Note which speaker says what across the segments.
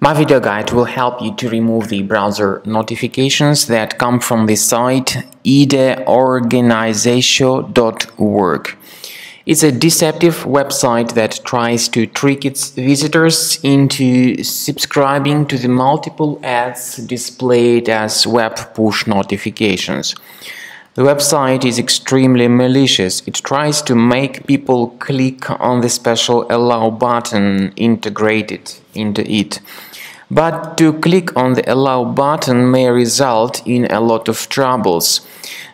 Speaker 1: My video guide will help you to remove the browser notifications that come from the site Ideorganizatio.work. It's a deceptive website that tries to trick its visitors into subscribing to the multiple ads displayed as web push notifications. The website is extremely malicious. It tries to make people click on the special allow button integrated into it. But to click on the allow button may result in a lot of troubles.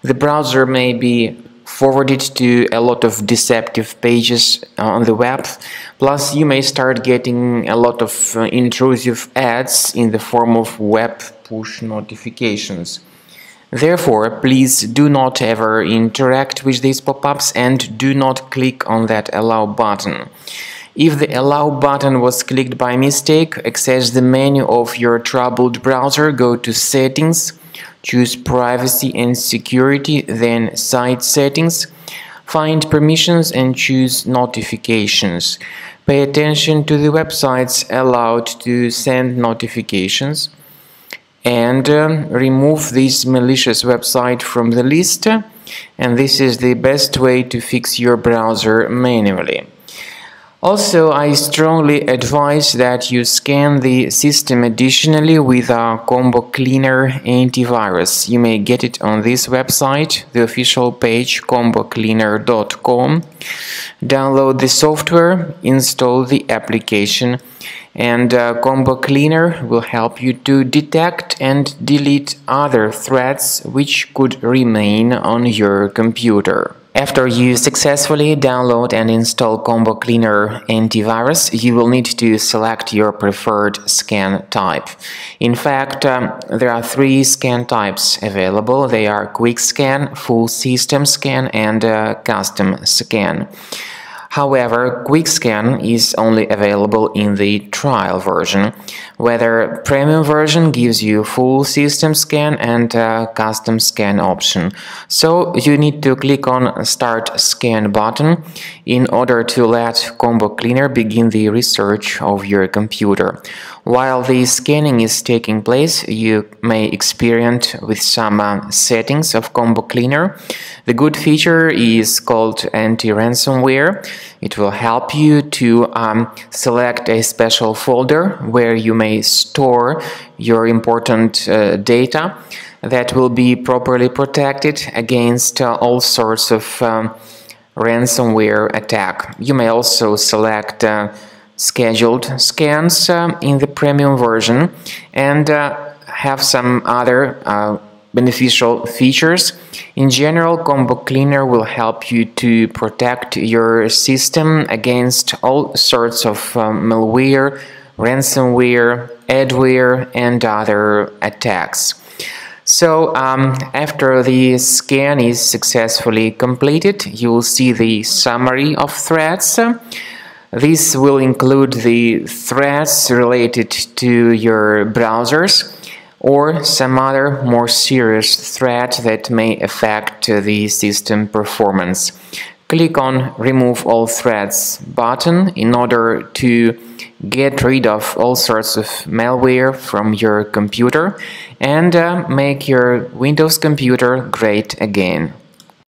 Speaker 1: The browser may be forwarded to a lot of deceptive pages on the web, plus you may start getting a lot of intrusive ads in the form of web push notifications. Therefore, please do not ever interact with these pop-ups and do not click on that allow button. If the allow button was clicked by mistake, access the menu of your troubled browser, go to Settings, choose Privacy and Security, then Site Settings, find Permissions and choose Notifications. Pay attention to the websites allowed to send notifications and remove this malicious website from the list, and this is the best way to fix your browser manually. Also, I strongly advise that you scan the system additionally with a Combo Cleaner antivirus. You may get it on this website, the official page combocleaner.com. Download the software, install the application, and Combo Cleaner will help you to detect and delete other threats which could remain on your computer. After you successfully download and install Combo Cleaner antivirus, you will need to select your preferred scan type. In fact, there are 3 scan types available. They are Quick Scan, Full System Scan, and Custom Scan. However, Quick Scan is only available in the trial version, whether premium version gives you full system scan and custom scan option. So you need to click on Start Scan button in order to let Combo Cleaner begin the research of your computer. While the scanning is taking place, you may experiment with some settings of Combo Cleaner. The good feature is called anti-ransomware. It will help you to select a special folder where you may store your important data that will be properly protected against all sorts of ransomware attack. You may also select scheduled scans in the premium version and have some other beneficial features. In general, Combo Cleaner will help you to protect your system against all sorts of malware, ransomware, adware, and other attacks. So, after the scan is successfully completed, you will see the summary of threats. This will include the threats related to your browsers or some other more serious threat that may affect the system performance. Click on Remove All Threats button in order to get rid of all sorts of malware from your computer and make your Windows computer great again.